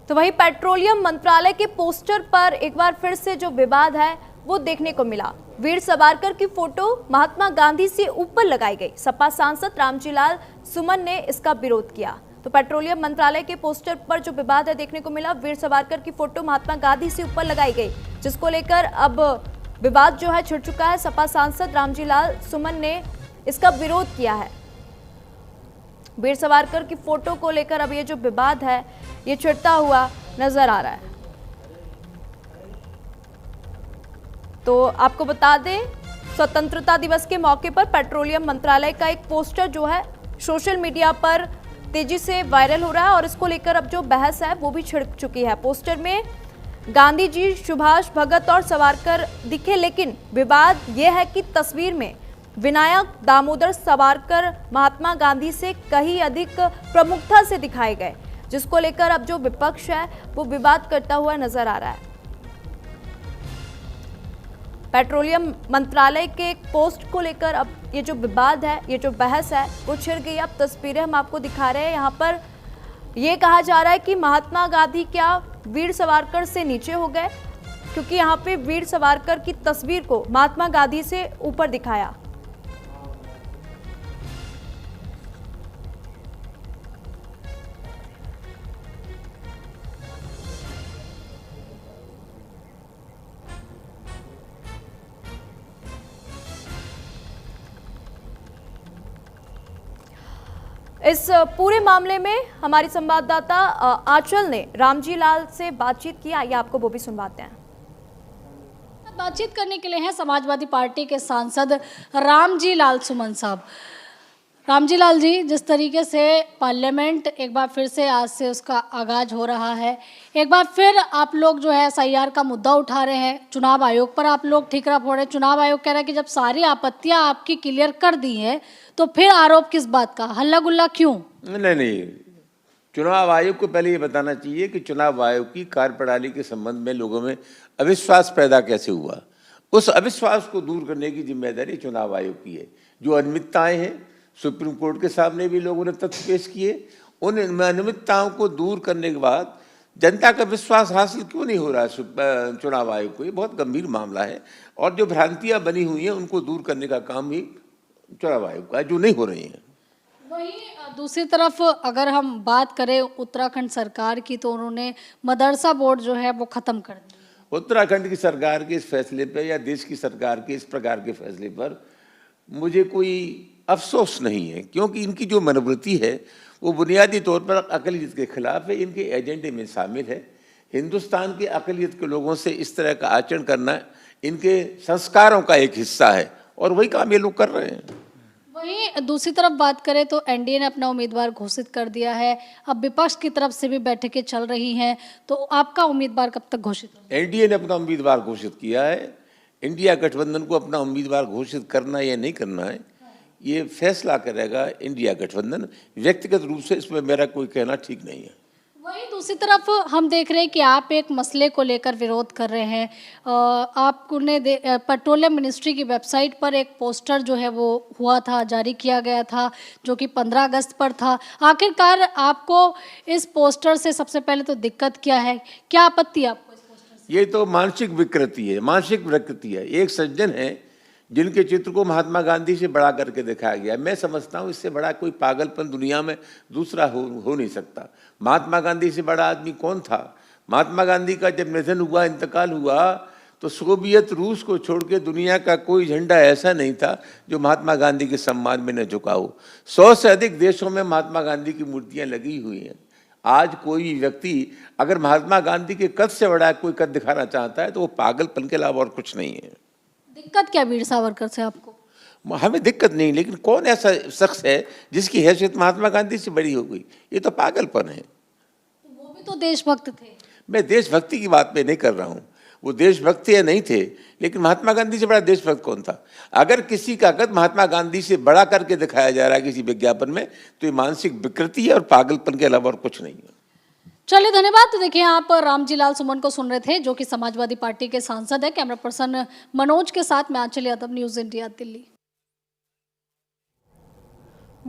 तो वहीं पेट्रोलियम मंत्रालय के पोस्टर पर एक बार फिर से जो विवाद है वो देखने को मिला। वीर सावरकर की फोटो महात्मा गांधी से ऊपर लगाई गई। सपा सांसद रामजीलाल सुमन ने इसका विरोध किया। तो पेट्रोलियम मंत्रालय के पोस्टर पर जो विवाद है देखने को मिला, वीर सावरकर की फोटो महात्मा गांधी से ऊपर लगाई गई, जिसको लेकर अब विवाद जो है छिड़ चुका है। सपा सांसद रामजीलाल सुमन ने इसका विरोध किया है। वीर सावरकर की फोटो को लेकर अब ये जो विवाद है ये छिड़ता हुआ नजर आ रहा है। तो आपको बता दें, स्वतंत्रता दिवस के मौके पर पेट्रोलियम मंत्रालय का एक पोस्टर जो है सोशल मीडिया पर तेजी से वायरल हो रहा है और इसको लेकर अब जो बहस है वो भी छिड़ चुकी है। पोस्टर में गांधी जी, सुभाष, भगत और सावरकर दिखे, लेकिन विवाद यह है कि तस्वीर में विनायक दामोदर सावरकर महात्मा गांधी से कहीं अधिक प्रमुखता से दिखाए गए, जिसको लेकर अब जो विपक्ष है वो विवाद करता हुआ नजर आ रहा है। पेट्रोलियम मंत्रालय के एक पोस्ट को लेकर अब ये जो विवाद है, ये जो बहस है वो छिड़ गई। अब तस्वीरें हम आपको दिखा रहे हैं। यहाँ पर ये कहा जा रहा है कि महात्मा गांधी क्या वीर सावरकर से नीचे हो गए, क्योंकि यहाँ पे वीर सावरकर की तस्वीर को महात्मा गांधी से ऊपर दिखाया। इस पूरे मामले में हमारी संवाददाता आंचल ने रामजीलाल से बातचीत की। आइए आपको वो भी सुनवाते हैं। बातचीत करने के लिए हैं समाजवादी पार्टी के सांसद रामजीलाल सुमन साहब। रामजीलाल जी, जिस तरीके से पार्लियामेंट एक बार फिर से आज से उसका आगाज हो रहा है, एक बार फिर आप लोग जो है SIR का मुद्दा उठा रहे हैं, चुनाव आयोग पर आप लोग ठीकरा फोड़ रहे हैं। चुनाव आयोग कह रहा है कि जब सारी आपत्तियां आपकी क्लियर कर दी हैं तो फिर आरोप किस बात का, हल्ला गुल्ला क्यों? नहीं, चुनाव आयोग को पहले ये बताना चाहिए कि चुनाव आयोग की कार्यप्रणाली के संबंध में लोगों में अविश्वास पैदा कैसे हुआ। उस अविश्वास को दूर करने की जिम्मेदारी चुनाव आयोग की है। जो अनियमितताएं हैं, सुप्रीम कोर्ट के सामने भी लोगों ने तथ्य पेश किए। उन अनियमितताओं को दूर करने के बाद जनता का विश्वास हासिल क्यों नहीं हो रहा है चुनाव आयोग को, ये बहुत गंभीर मामला है। और जो भ्रांतियां बनी हुई हैं उनको दूर करने का काम भी चुनाव आयोग का है, जो नहीं हो रही हैं। वहीं दूसरी तरफ अगर हम बात करें उत्तराखंड सरकार की, तो उन्होंने मदरसा बोर्ड जो है वो खत्म कर दिया। उत्तराखंड की सरकार के इस फैसले पर या देश की सरकार के इस प्रकार के फैसले पर मुझे कोई अफसोस नहीं है, क्योंकि इनकी जो मनोवृत्ति है वो बुनियादी तौर पर अक़लियत के खिलाफ है, इनके एजेंडे में शामिल है। हिंदुस्तान के अक़लियत के लोगों से इस तरह का आचरण करना इनके संस्कारों का एक हिस्सा है और वही काम ये लोग कर रहे हैं। वहीं दूसरी तरफ बात करें तो NDA ने अपना उम्मीदवार घोषित कर दिया है। अब विपक्ष की तरफ से भी बैठकें चल रही हैं, तो आपका उम्मीदवार कब तक घोषित होगा? NDA ने अपना उम्मीदवार घोषित किया है। इंडिया गठबंधन को अपना उम्मीदवार घोषित करना या नहीं करना है, ये फैसला करेगा इंडिया गठबंधन। व्यक्तिगत रूप से इसमें मेरा कोई कहना ठीक नहीं है। वहीं दूसरी तरफ हम देख रहे हैं कि आप एक मसले को लेकर विरोध कर रहे हैं। आपने पेट्रोलियम मिनिस्ट्री की वेबसाइट पर एक पोस्टर जो है वो हुआ था, जारी किया गया था, जो कि 15 अगस्त पर था। आखिरकार आपको इस पोस्टर से सबसे पहले तो दिक्कत क्या है, क्या आपत्ति आपको इस पोस्टर से? ये तो मानसिक विकृति है, मानसिक विकृति है। एक सज्जन है जिनके चित्र को महात्मा गांधी से बड़ा करके दिखाया गया। मैं समझता हूँ इससे बड़ा कोई पागलपन दुनिया में दूसरा हो नहीं सकता। महात्मा गांधी से बड़ा आदमी कौन था? महात्मा गांधी का जब निधन हुआ, इंतकाल हुआ, तो सोवियत रूस को छोड़ के दुनिया का कोई झंडा ऐसा नहीं था जो महात्मा गांधी के सम्मान में न झुका हो। 100 से अधिक देशों में महात्मा गांधी की मूर्तियाँ लगी हुई हैं। आज कोई व्यक्ति अगर महात्मा गांधी के कद से बड़ा कोई कद दिखाना चाहता है तो वो पागलपन के अलावा और कुछ नहीं है। दिक्कत क्या वीर सावरकर से आपको? हमें दिक्कत नहीं, लेकिन कौन ऐसा शख्स है जिसकी हैसियत महात्मा गांधी से बड़ी हो गई? ये तो पागलपन है। वो भी तो देशभक्त थे। मैं देशभक्ति की बात में नहीं कर रहा हूँ, वो देशभक्त या नहीं थे, लेकिन महात्मा गांधी से बड़ा देशभक्त कौन था? अगर किसी का कद महात्मा गांधी से बड़ा करके दिखाया जा रहा है किसी विज्ञापन में, तो ये मानसिक विकृति है और पागलपन के अलावा और कुछ नहीं है। चलिए, धन्यवाद। तो देखिए, आप रामजीलाल सुमन को सुन रहे थे, जो कि समाजवादी पार्टी के सांसद है। कैमरा पर्सन मनोज के साथ मैं आंचल यादव, न्यूज़ इंडिया, दिल्ली।